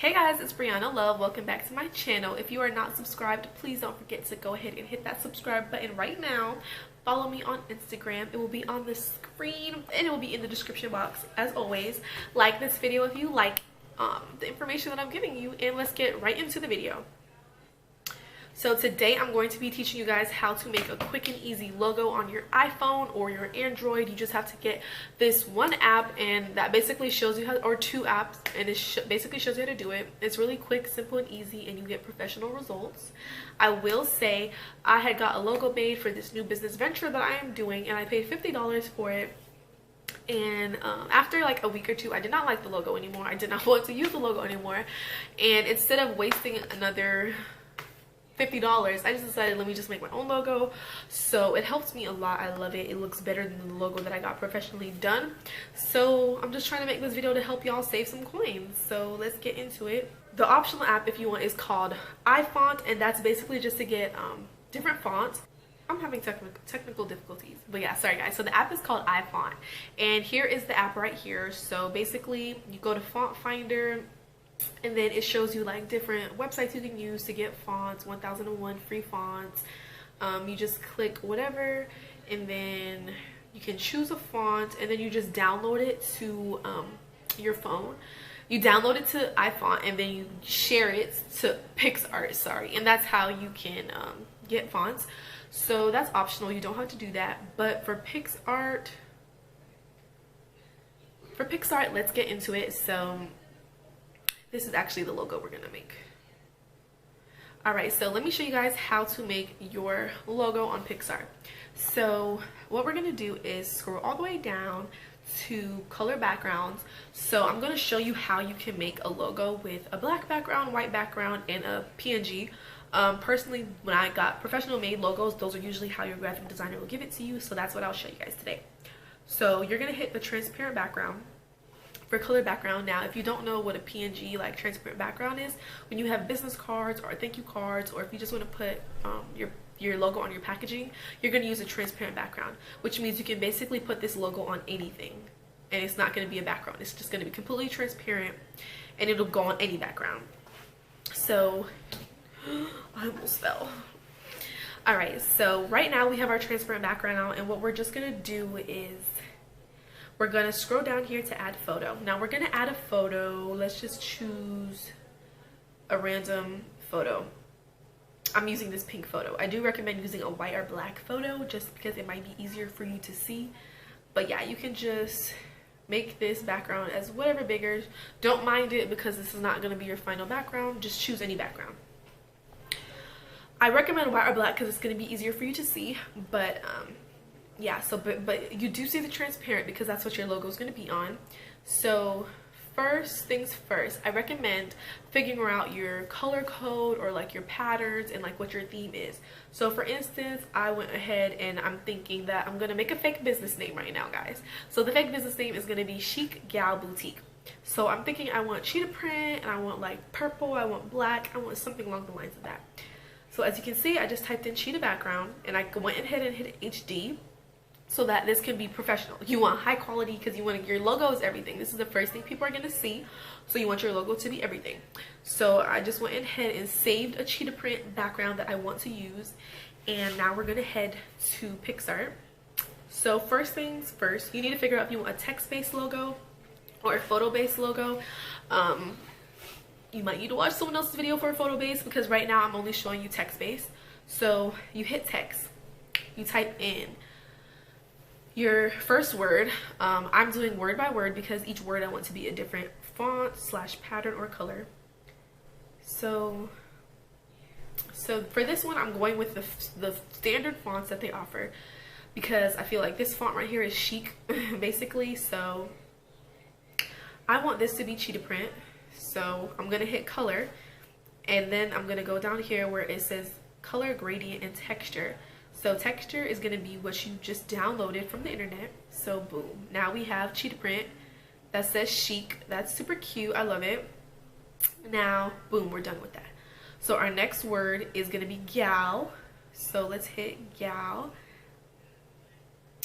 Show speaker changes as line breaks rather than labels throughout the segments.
Hey guys, it's Briana Love. Welcome back to my channel. If you are not subscribed, please don't forget to go ahead and hit that subscribe button right now. Follow me on Instagram. It will be on the screen and it will be in the description box as always. Like this video if you like the information that I'm giving you, and let's get right into the video. So today I'm going to be teaching you guys how to make a quick and easy logo on your iPhone or your Android. You just have to get this one app, and that basically shows you how, or two apps, and it basically shows you how to do it. It's really quick, simple, and easy, and you get professional results. I will say I had got a logo made for this new business venture that I am doing, and I paid $50 for it. And after like a week or two, I did not like the logo anymore. I did not want to use the logo anymore, and instead of wasting another $50, I just decided, let me just make my own logo. So it helps me a lot. I love it. It looks better than the logo that I got professionally done. So I'm just trying to make this video to help y'all save some coins. So let's get into it. The optional app, if you want, is called iFont, and that's basically just to get different fonts. I'm having technical difficulties, but yeah, sorry guys. So the app is called iFont, and here is the app right here. So basically you go to Font Finder, and then it shows you like different websites you can use to get fonts, 1001 free fonts. You just click whatever, and then you can choose a font, and then you just download it to your phone. You download it to iFont, and then you share it to PixArt, and that's how you can get fonts. So that's optional, you don't have to do that. But for PixArt, let's get into it. So this is actually the logo we're gonna make. Alright, so let me show you guys how to make your logo on PixArt. So what we're gonna do is scroll all the way down to color backgrounds. So I'm gonna show you how you can make a logo with a black background, white background, and a PNG. Personally, when I got professional made logos, those are usually how your graphic designer will give it to you. So that's what I'll show you guys today. So you're gonna hit the transparent background for color background. Now if you don't know what a PNG, like transparent background, is, when you have business cards or thank you cards, or if you just want to put your logo on your packaging, you're going to use a transparent background, which means you can basically put this logo on anything and it's not going to be a background. It's just going to be completely transparent and it'll go on any background. So I almost fell. Alright, so right now we have our transparent background out, and what we're just going to do is we're going to scroll down here to add photo. Now we're going to add a photo. Let's just choose a random photo. I'm using this pink photo. I do recommend using a white or black photo just because it might be easier for you to see. But yeah, you can just make this background as whatever bigger. Don't mind it because this is not going to be your final background. Just choose any background. I recommend white or black because it's going to be easier for you to see. But yeah, so but you do see the transparent because that's what your logo is going to be on. So first things first, I recommend figuring out your color code or like your patterns and like what your theme is. So for instance, I went ahead and I'm thinking that I'm going to make a fake business name right now, guys. So the fake business name is going to be Chic Gal Boutique. So I'm thinking I want cheetah print, and I want like purple, I want black, I want something along the lines of that. So as you can see, I just typed in cheetah background, and I went ahead and hit HD so that this can be professional. You want high quality because you want your logo is everything. This is the first thing people are going to see, so you want your logo to be everything. So I just went ahead and saved a cheetah print background that I want to use, and now we're going to head to PixArt. So first things first, you need to figure out if you want a text-based logo or a photo-based logo. You might need to watch someone else's video for a photo-based because right now I'm only showing you text-based. So you hit text, you type in your first word. I'm doing word by word because each word I want to be a different font / pattern or color. So for this one, I'm going with the standard fonts that they offer because I feel like this font right here is chic basically. So I want this to be cheetah print. So I'm gonna hit color, and then I'm gonna go down here where it says color, gradient, and texture. So texture is going to be what you just downloaded from the internet. So boom, now we have cheetah print that says chic. That's super cute. I love it. Now boom, we're done with that. So our next word is going to be gal. So let's hit gal,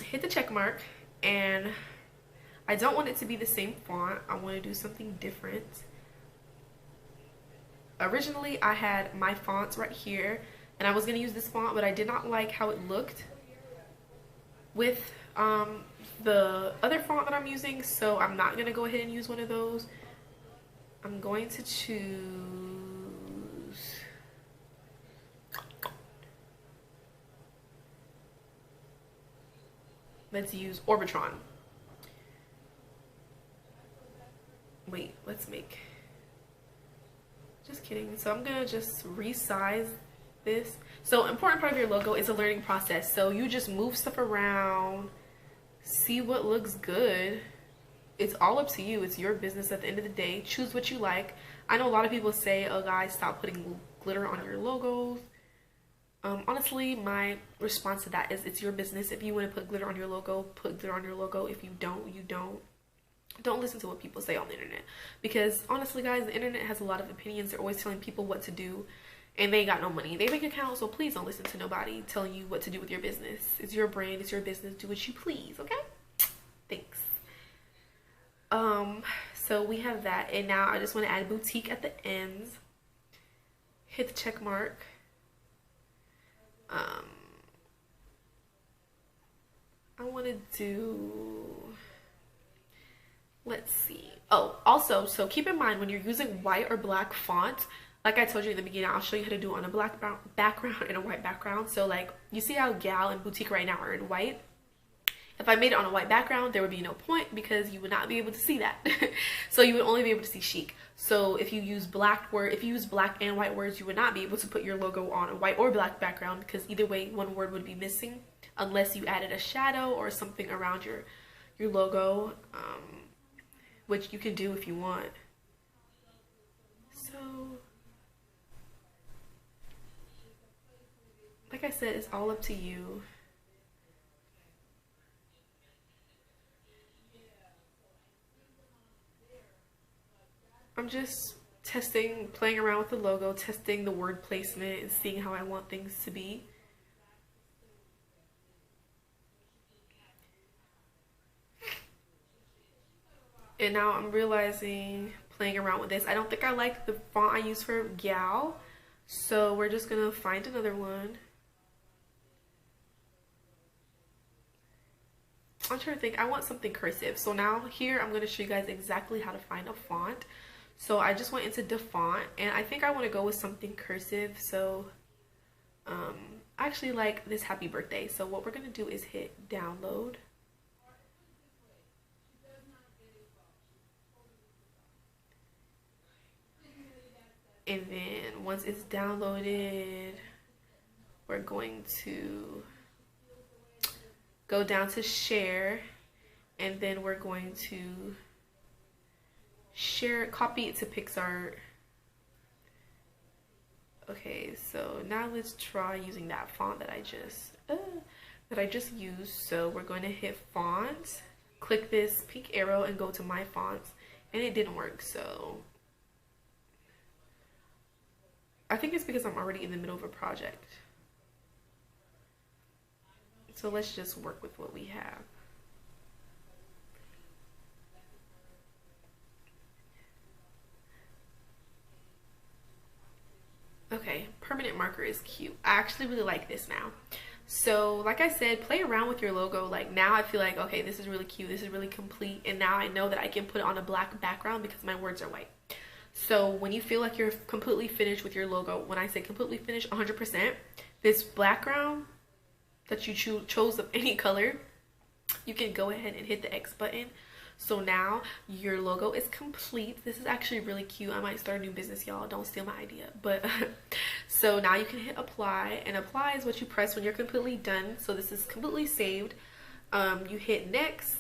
hit the check mark, and I don't want it to be the same font. I want to do something different. Originally I had my fonts right here and I was going to use this font, but I did not like how it looked with the other font that I'm using, so I'm not going to go ahead and use one of those. I'm going to choose, let's use Orbitron. Wait, let's make, just kidding. So I'm gonna just resize this. So important part of your logo is a learning process. So you just move stuff around, see what looks good. It's all up to you. It's your business at the end of the day. Choose what you like. I know a lot of people say, oh guys, stop putting glitter on your logos. Honestly, my response to that is it's your business. If you want to put glitter on your logo, put glitter on your logo. If you don't, you don't. Don't listen to what people say on the internet, because honestly guys, the internet has a lot of opinions. They're always telling people what to do, and they ain't got no money in their bank account, so please don't listen to nobody telling you what to do with your business. It's your brand, it's your business. Do what you please, okay? Thanks. So we have that, and now I just want to add boutique at the ends. Hit the check mark. I want to do, let's see. Oh, also, so keep in mind when you're using white or black font, like I told you in the beginning, I'll show you how to do it on a black background and a white background. So like, you see how Gal and Boutique right now are in white? If I made it on a white background, there would be no point because you would not be able to see that. So you would only be able to see chic. So if you use black and white words, you would not be able to put your logo on a white or black background, because either way, one word would be missing unless you added a shadow or something around your logo, which you can do if you want. So, like I said, it's all up to you. I'm just testing, playing around with the logo, testing the word placement, and seeing how I want things to be. And now I'm realizing, playing around with this, I don't think I like the font I use for Gal, so we're just gonna find another one. I'm trying to think, I want something cursive. So now here I'm gonna show you guys exactly how to find a font. So I just went into DeFont, and I think I want to go with something cursive. So I actually like this happy birthday. So what we're going to do is hit download. And then once it's downloaded, we're going to go down to share, and then we're going to share, copy it to PixArt. Okay, so now let's try using that font that I just used. So we're going to hit font, click this pink arrow, and go to my fonts, and it didn't work. So I think it's because I'm already in the middle of a project. So let's just work with what we have. Okay, permanent marker is cute. I actually really like this now. So like I said, play around with your logo. Like now I feel like, okay, this is really cute, this is really complete, and now I know that I can put it on a black background because my words are white. So when you feel like you're completely finished with your logo, when I say completely finished, 100%, this background that you chose of any color, you can go ahead and hit the X button. So now your logo is complete. This is actually really cute. I might start a new business, y'all. Don't steal my idea. But so now you can hit apply, and apply is what you press when you're completely done. So this is completely saved. You hit next,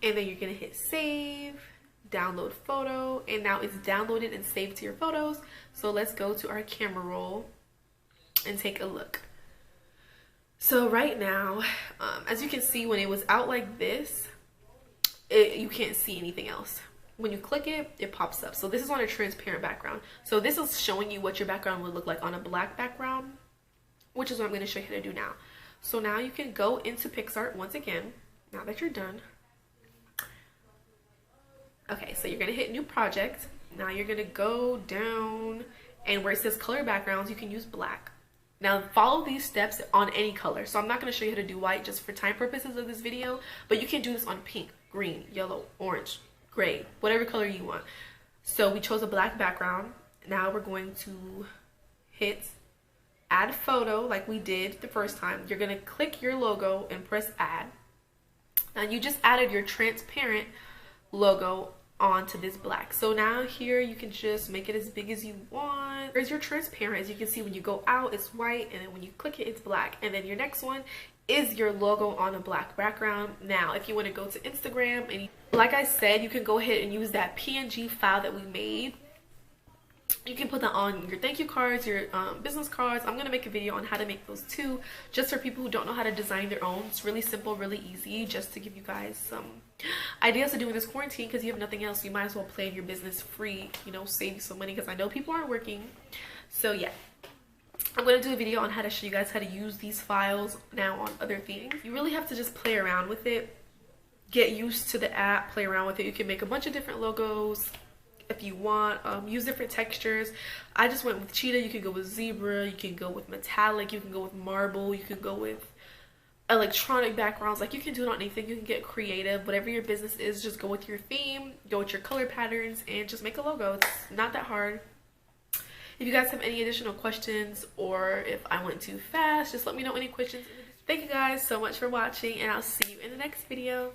and then you're gonna hit save, download photo, and now it's downloaded and saved to your photos. So let's go to our camera roll and take a look. So right now, as you can see, when it was out like this, you can't see anything else. When you click it, it pops up. So this is on a transparent background. So this is showing you what your background would look like on a black background, which is what I'm going to show you how to do now. So now you can go into PixArt once again, now that you're done. Okay, so you're gonna hit new project. Now you're gonna go down, and where it says color backgrounds, you can use black. Now follow these steps on any color. So I'm not gonna show you how to do white just for time purposes of this video, but you can do this on pink, green, yellow, orange, gray, whatever color you want. So we chose a black background. Now we're going to hit add photo like we did the first time. You're gonna click your logo and press add. Now you just added your transparent logo onto this black. So now here you can just make it as big as you want. There's your transparent. As you can see, when you go out it's white, and then when you click it it's black. And then your next one is your logo on a black background. Now if you want to go to Instagram, and like I said, you can go ahead and use that PNG file that we made. You can put that on your thank you cards, your business cards. I'm gonna make a video on how to make those too, just for people who don't know how to design their own. It's really simple, really easy, just to give you guys some ideas to do in this quarantine, because you have nothing else. You might as well plan your business free, you know, save you some money, because I know people aren't working. So yeah, I'm going to do a video on how to show you guys how to use these files now on other things. You really have to just play around with it, get used to the app, play around with it. You can make a bunch of different logos if you want, use different textures. I just went with cheetah. You can go with zebra, you can go with metallic, you can go with marble, you can go with electronic backgrounds. Like, you can do it on anything. You can get creative. Whatever your business is, just go with your theme, go with your color patterns, and just make a logo. It's not that hard. If you guys have any additional questions, or if I went too fast, just let me know any questions. Thank you guys so much for watching, and I'll see you in the next video.